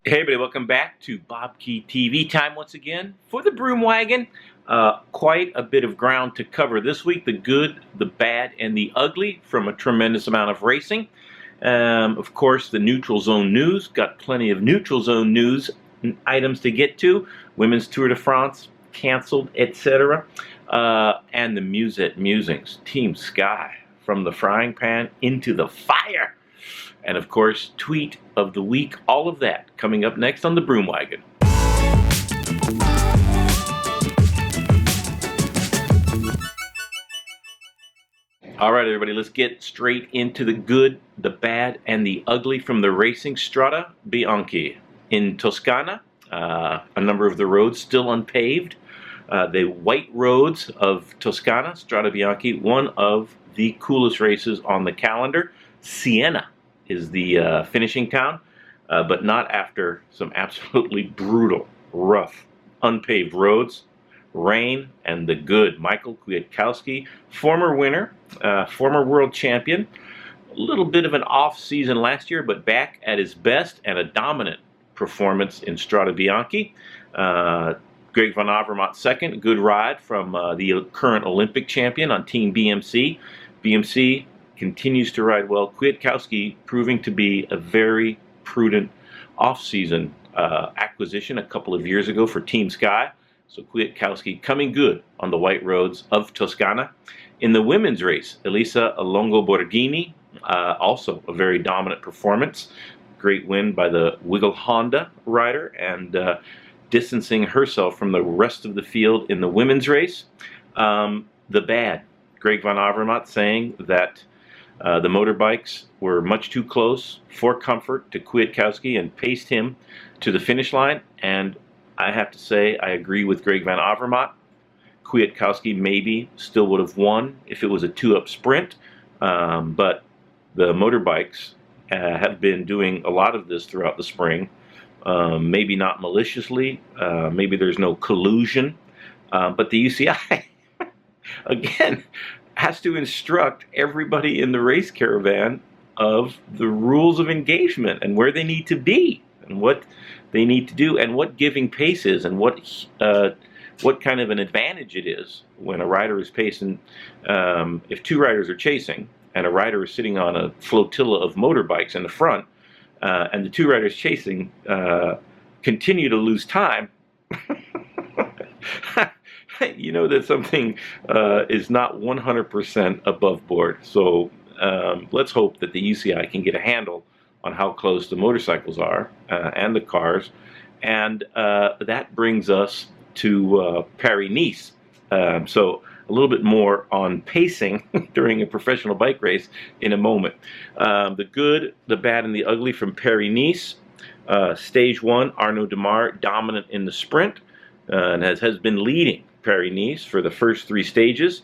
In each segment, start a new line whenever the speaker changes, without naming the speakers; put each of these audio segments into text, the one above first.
Hey everybody, welcome back to BobkeTV time once again for the Broom Wagon. Quite a bit of ground to cover this week. The good, the bad, and the ugly from a tremendous amount of racing. Of course, the neutral zone news. Got plenty of neutral zone news items to get to. Women's Tour de France canceled, etc. And the Musings. Team Sky, from the frying pan into the fire. And of course, tweet of the week, all of that coming up next on the Broom Wagon. All right, everybody, let's get straight into the good, the bad, and the ugly from the racing. Strade Bianche in Toscana. A number of the roads still unpaved. The white roads of Toscana, Strade Bianche, one of the coolest races on the calendar. Siena is the finishing town, but not after some absolutely brutal, rough, unpaved roads, rain, and the good. Michael Kwiatkowski, former winner, former world champion, a little bit of an off season last year, but back at his best and a dominant performance in Strade Bianche. Greg van Avermaet second, good ride from the current Olympic champion on Team BMC. BMC continues to ride well. Kwiatkowski proving to be a very prudent off-season acquisition a couple of years ago for Team Sky. So Kwiatkowski coming good on the white roads of Toscana. In the women's race, Elisa Longoborghini, also a very dominant performance. Great win by the Wiggle Honda rider and distancing herself from the rest of the field in the women's race. The bad, Greg van Avermaet saying that the motorbikes were much too close for comfort to Kwiatkowski and paced him to the finish line. And I have to say, I agree with Greg van Avermaet. Kwiatkowski maybe still would have won if it was a two-up sprint. But the motorbikes have been doing a lot of this throughout the spring. Maybe not maliciously. Maybe there's no collusion. But the UCI, again, has to instruct everybody in the race caravan of the rules of engagement and where they need to be and what they need to do and what giving pace is and what kind of an advantage it is when a rider is pacing. If two riders are chasing and a rider is sitting on a flotilla of motorbikes in the front and the two riders chasing continue to lose time, you know that something is not 100% above board. So let's hope that the UCI can get a handle on how close the motorcycles are and the cars. And that brings us to Paris-Nice. So a little bit more on pacing during a professional bike race in a moment. The good, the bad, and the ugly from Paris-Nice. Stage 1, Arnaud Démare dominant in the sprint and has been leading Paris-Nice for the first three stages,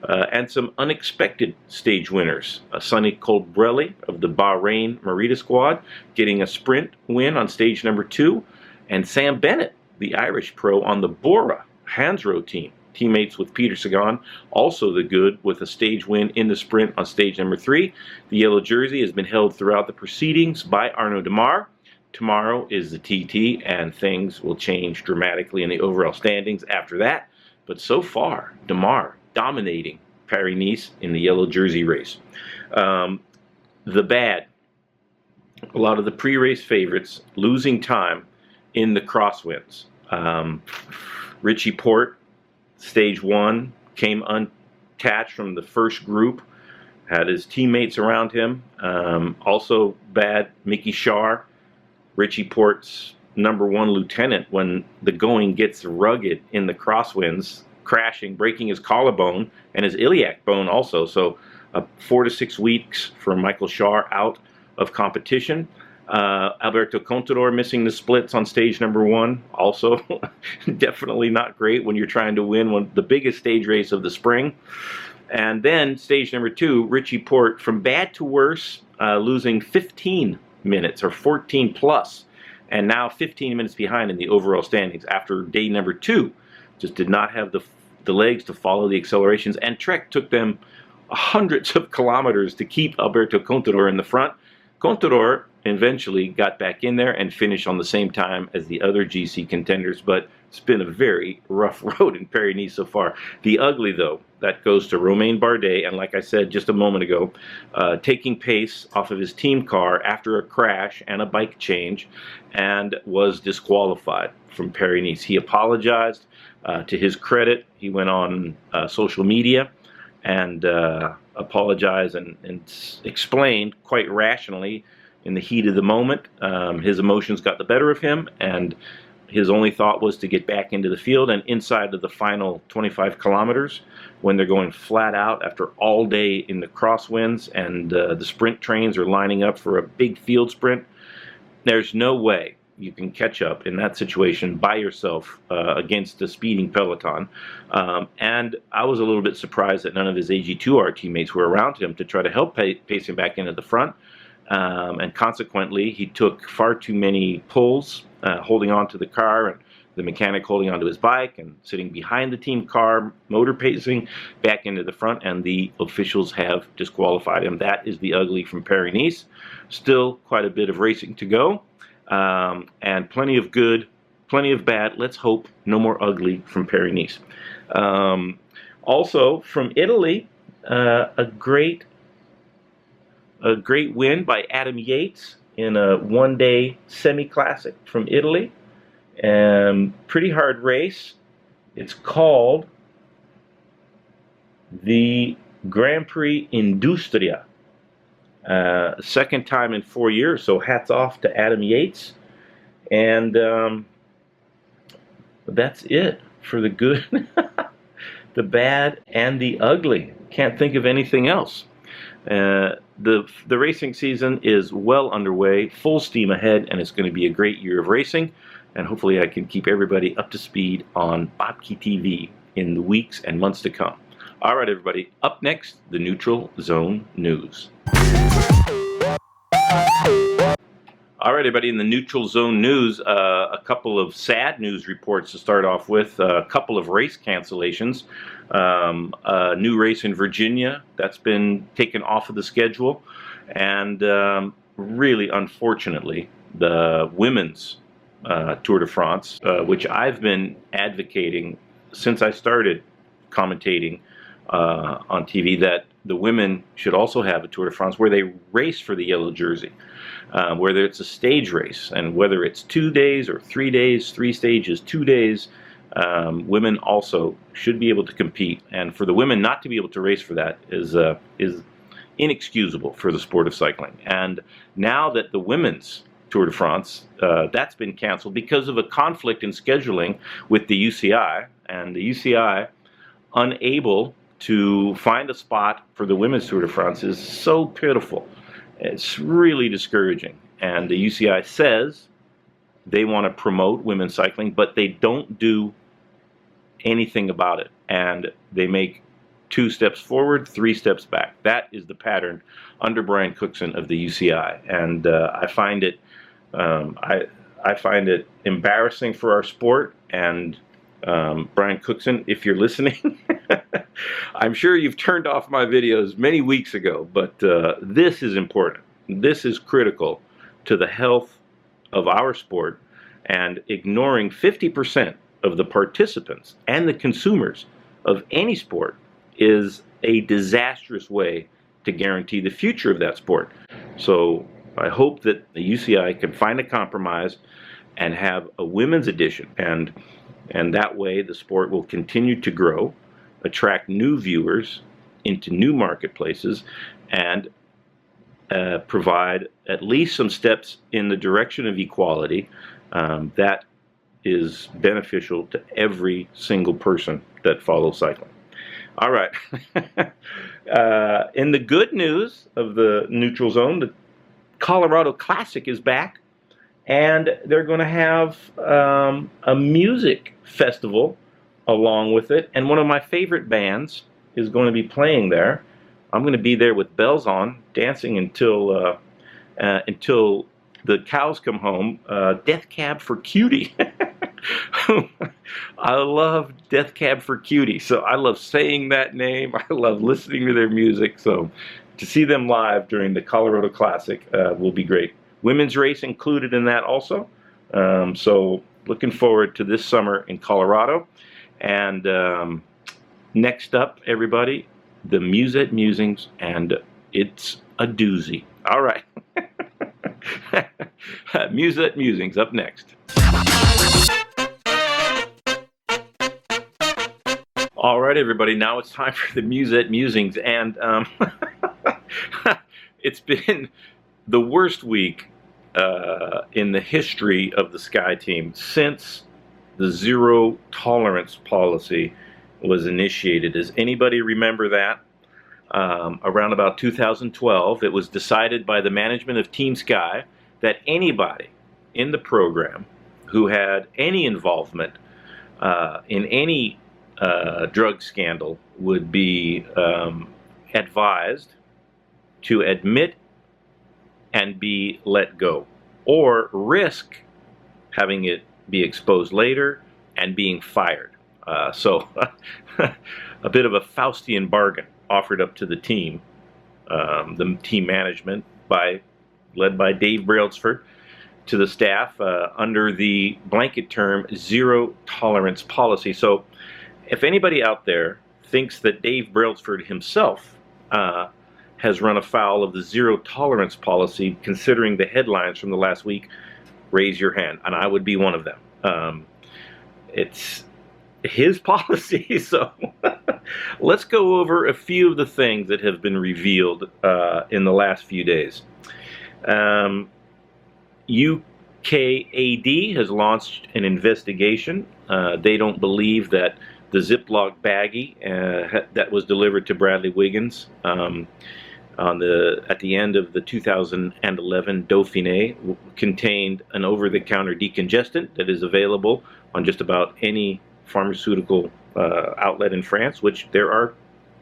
and some unexpected stage winners. Sonny Colbrelli of the Bahrain Merida squad getting a sprint win on stage number 2, and Sam Bennett, the Irish pro on the Bora Hansgrohe team, teammates with Peter Sagan, also the good with a stage win in the sprint on stage number 3. The yellow jersey has been held throughout the proceedings by Arnaud Démare. Tomorrow is the TT, and things will change dramatically in the overall standings after that. But so far, Démare dominating Paris-Nice in the yellow jersey race. The bad, a lot of the pre-race favorites losing time in the crosswinds. Richie Porte, stage 1, came unattached from the first group, had his teammates around him. Also bad, Mickey Schär, Richie Porte's #1 lieutenant, when the going gets rugged in the crosswinds, crashing, breaking his collarbone and his iliac bone also. So 4 to 6 weeks for Michael Schär out of competition. Alberto Contador missing the splits on stage number 1, also definitely not great when you're trying to win the biggest stage race of the spring. And then stage number 2, Richie Porte from bad to worse, losing 15 minutes or 14 plus, and now 15 minutes behind in the overall standings after day number 2. Just did not have the legs to follow the accelerations, and Trek took them hundreds of kilometers to keep Alberto Contador in the front. Contador eventually got back in there and finished on the same time as the other GC contenders, but it's been a very rough road in Paris-Nice so far. The ugly, though, that goes to Romain Bardet, and like I said just a moment ago, taking pace off of his team car after a crash and a bike change, and was disqualified from Paris-Nice. He apologized. To his credit, he went on social media and apologized and explained quite rationally in the heat of the moment. His emotions got the better of him, and his only thought was to get back into the field and inside of the final 25 kilometers when they're going flat out after all day in the crosswinds and the sprint trains are lining up for a big field sprint. There's no way you can catch up in that situation by yourself against a speeding peloton. And I was a little bit surprised that none of his AG2R teammates were around him to try to help pace him back into the front. And consequently, he took far too many pulls, holding on to the car, and the mechanic holding onto his bike and sitting behind the team car, motor pacing back into the front, and the officials have disqualified him. That is the ugly from Paris-Nice. Still quite a bit of racing to go. And plenty of good, plenty of bad. Let's hope no more ugly from Paris-Nice. Also from Italy, a great win by Adam Yates in a one-day semi-classic from Italy. Pretty hard race. It's called the Grand Prix Industria. Second time in 4 years, so hats off to Adam Yates. And that's it for the good, the bad, and the ugly. Can't think of anything else. The racing season is well underway, full steam ahead, and it's going to be a great year of racing. And hopefully I can keep everybody up to speed on BobkeTV in the weeks and months to come. All right, everybody. Up next, the Neutral Zone News. All right, everybody, in the Neutral Zone News, a couple of sad news reports to start off with. A couple of race cancellations. A new race in Virginia that's been taken off of the schedule. And really, unfortunately, the women's Tour de France, which I've been advocating since I started commentating on TV, that the women should also have a Tour de France where they race for the yellow jersey, whether it's a stage race, and whether it's 2 days or 3 days, 3 stages, 2 days, women also should be able to compete. And for the women not to be able to race for that is inexcusable for the sport of cycling. And now that the women's Tour de France, that's been canceled because of a conflict in scheduling with the UCI, and the UCI unable to find a spot for the women's Tour de France is so pitiful. It's really discouraging. And the UCI says they want to promote women's cycling, but they don't do anything about it. And they make 2 steps forward, 3 steps back. That is the pattern under Brian Cookson of the UCI. And I find it embarrassing for our sport. And Brian Cookson, if you're listening, I'm sure you've turned off my videos many weeks ago, but this is important. This is critical to the health of our sport, and ignoring 50% of the participants and the consumers of any sport is a disastrous way to guarantee the future of that sport. So I hope that the UCI can find a compromise and have a women's edition, and that way the sport will continue to grow, attract new viewers into new marketplaces, and provide at least some steps in the direction of equality that is beneficial to every single person that follows cycling. All right. In the good news of the Neutral Zone, the Colorado Classic is back, and they're going to have a music festival along with it, and one of my favorite bands is going to be playing there. I'm going to be there with bells on, dancing until the cows come home. Death Cab for Cutie. I love Death Cab for Cutie, so I love saying that name. I love listening to their music, so to see them live during the Colorado Classic will be great. women's race included in that also. So looking forward to this summer in Colorado. And next up, everybody, the Musings, and it's a doozy. All right. Musings up next. All right, everybody, now it's time for the Musings, and it's been the worst week in the history of the Sky Team since the zero tolerance policy was initiated. Does anybody remember that? Around about 2012, it was decided by the management of Team Sky that anybody in the program who had any involvement in any drug scandal would be advised to admit and be let go, or risk having it be exposed later and being fired. So a bit of a Faustian bargain offered up to the team management led by Dave Brailsford, to the staff under the blanket term zero tolerance policy. So if anybody out there thinks that Dave Brailsford himself has run afoul of the zero tolerance policy, considering the headlines from the last week, raise your hand, and I would be one of them. It's his policy, so let's go over a few of the things that have been revealed in the last few days. UKAD has launched an investigation. They don't believe that the Ziploc baggie that was delivered to Bradley Wiggins at the end of the 2011 Dauphiné contained an over-the-counter decongestant that is available on just about any pharmaceutical outlet in France, which there are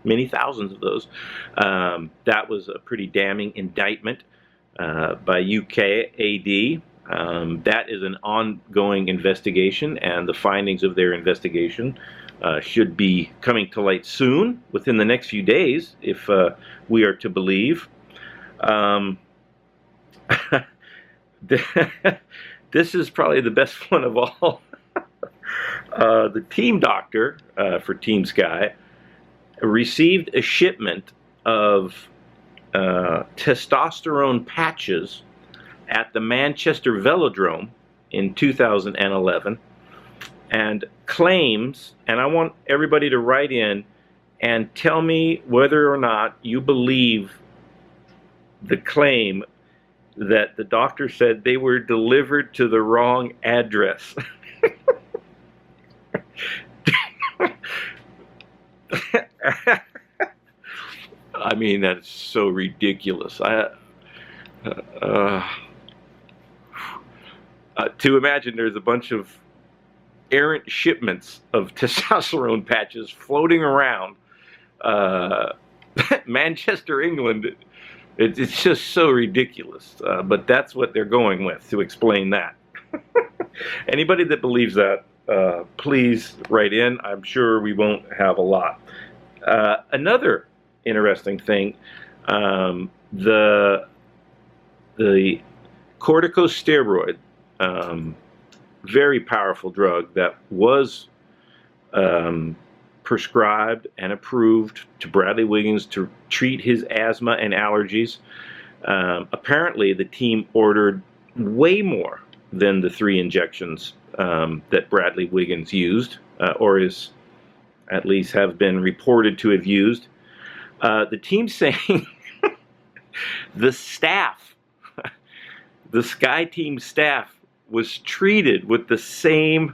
many thousands of those. That was a pretty damning indictment by UKAD. That is an ongoing investigation, and the findings of their investigation should be coming to light soon, within the next few days, if we are to believe. This is probably the best one of all. The team doctor for Team Sky received a shipment of testosterone patches at the Manchester Velodrome in 2011, and claims, and I want everybody to write in and tell me whether or not you believe the claim that the doctor said they were delivered to the wrong address. I mean, that's so ridiculous. To imagine there's a bunch of errant shipments of testosterone patches floating around Manchester, England. It's just so ridiculous. But that's what they're going with to explain that. Anybody that believes that, please write in. I'm sure we won't have a lot. Another interesting thing, the corticosteroid, very powerful drug that was prescribed and approved to Bradley Wiggins to treat his asthma and allergies. Apparently, the team ordered way more than the 3 injections that Bradley Wiggins used, or is at least have been reported to have used. The team saying the staff, the Sky Team staff, was treated with the same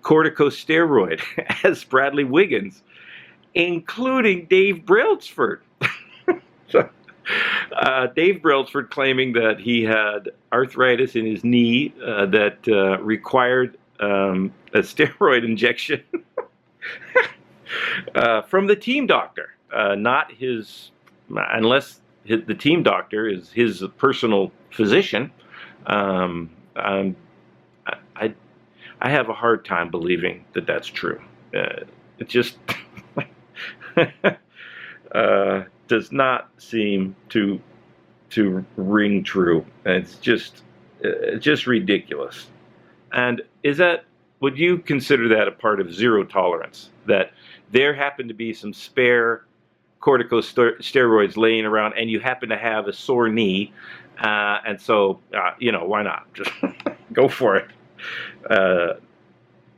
corticosteroid as Bradley Wiggins, including Dave Brailsford. Dave Brailsford claiming that he had arthritis in his knee that required a steroid injection from the team doctor, not his, unless the team doctor is his personal physician. I have a hard time believing that that's true. It just does not seem to to ring true. It's just ridiculous. And would you consider that a part of zero tolerance? That there happen to be some spare corticosteroids laying around, and you happen to have a sore knee, and so why not just go for it?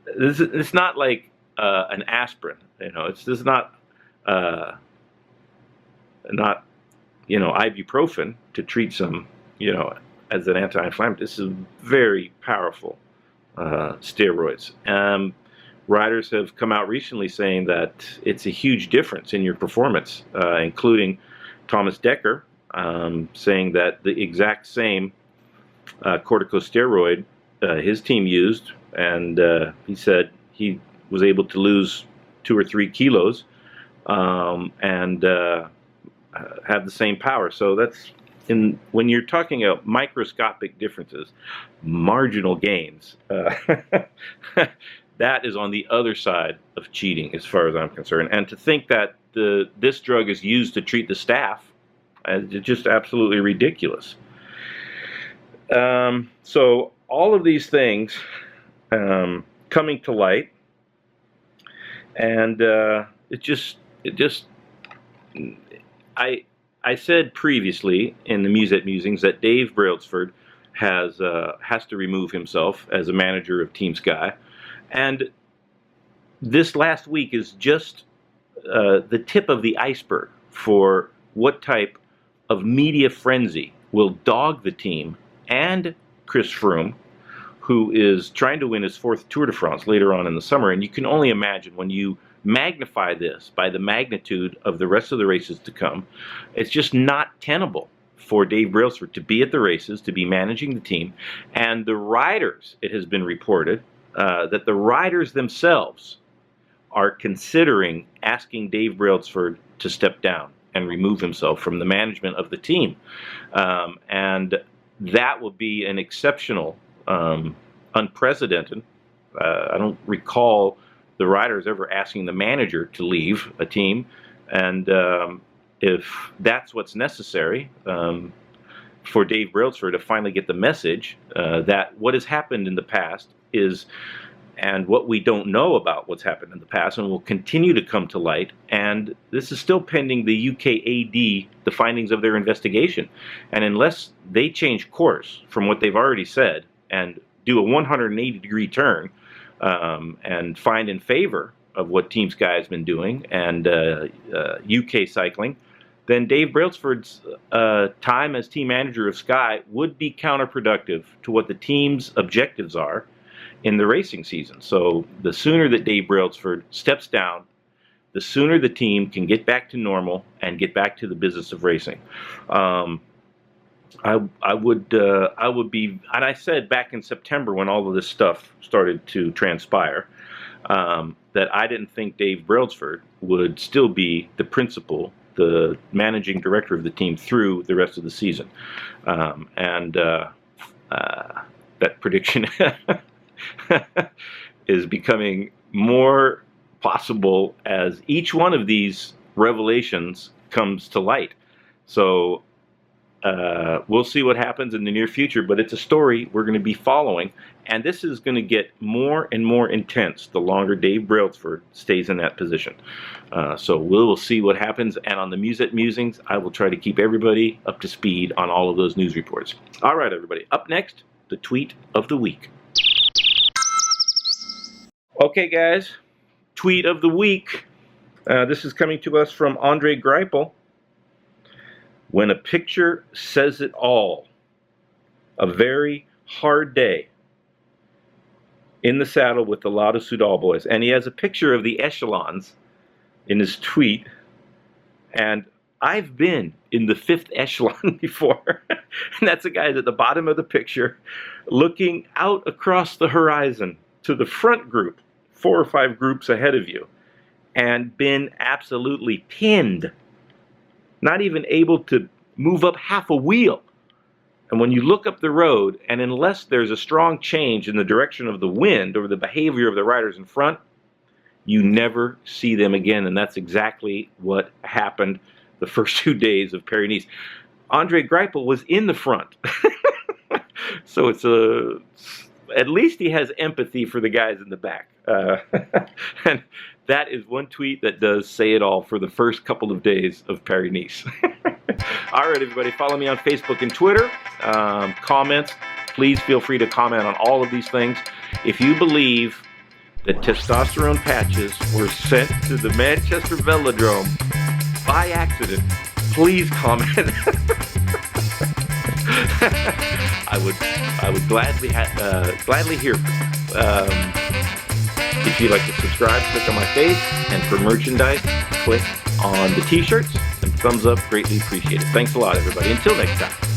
It's not like an aspirin, It's just not ibuprofen to treat some, as an anti-inflammatory. This is very powerful steroids. Riders have come out recently saying that it's a huge difference in your performance, including Thomas Dekker, saying that the exact same corticosteroid his team used, and he said he was able to lose 2 or 3 kilos and have the same power. So that's when you're talking about microscopic differences, marginal gains. That is on the other side of cheating, as far as I'm concerned. And to think that this drug is used to treat the staff, it's just absolutely ridiculous. So all of these things coming to light, and I said previously in the Musings that Dave Brailsford has to remove himself as a manager of Team Sky. And this last week is just the tip of the iceberg for what type of media frenzy will dog the team and Chris Froome, who is trying to win his 4th Tour de France later on in the summer. And you can only imagine, when you magnify this by the magnitude of the rest of the races to come, it's just not tenable for Dave Brailsford to be at the races, to be managing the team. And the riders, it has been reported, that the riders themselves are considering asking Dave Brailsford to step down and remove himself from the management of the team. And that will be an exceptional, unprecedented. I don't recall the riders ever asking the manager to leave a team. And if that's what's necessary for Dave Brailsford to finally get the message that what has happened in the past is, and what we don't know about what's happened in the past and will continue to come to light, and this is still pending the UKAD, the findings of their investigation. And unless they change course from what they've already said and do a 180-degree turn and find in favor of what Team Sky has been doing and UK cycling, then Dave Brailsford's time as team manager of Sky would be counterproductive to what the team's objectives are in the racing season. So the sooner that Dave Brailsford steps down, the sooner the team can get back to normal and get back to the business of racing. I would be, and I said back in September when all of this stuff started to transpire, that I didn't think Dave Brailsford would still be the principal, the managing director of the team through the rest of the season. That prediction is becoming more possible as each one of these revelations comes to light. So we'll see what happens in the near future, but it's a story we're going to be following, and this is going to get more and more intense the longer Dave Brailsford stays in that position. So we'll see what happens, and on the Musings, I will try to keep everybody up to speed on all of those news reports. All right, everybody, up next, the tweet of the week. Okay, guys, tweet of the week. This is coming to us from Andre Greipel. When a picture says it all, a very hard day in the saddle with the Lada Soudal boys. And he has a picture of the echelons in his tweet. And I've been in the 5th echelon before. And that's the guys at the bottom of the picture looking out across the horizon to the front group, 4 or 5 groups ahead of you, and been absolutely pinned. Not even able to move up half a wheel. And when you look up the road, and unless there's a strong change in the direction of the wind or the behavior of the riders in front, you never see them again. And that's exactly what happened the first 2 days of Paris-Nice. Andre Greipel was in the front. So it's at least he has empathy for the guys in the back. And that is one tweet that does say it all for the first couple of days of Paris-Nice. All right, everybody, follow me on Facebook and Twitter. Comments, please feel free to comment on all of these things. If you believe that testosterone patches were sent to the Manchester Velodrome by accident, please comment. I would gladly hear from you. If you'd like to subscribe, click on my face, and for merchandise, click on the t-shirts, and thumbs up, greatly appreciated. Thanks a lot, everybody. Until next time.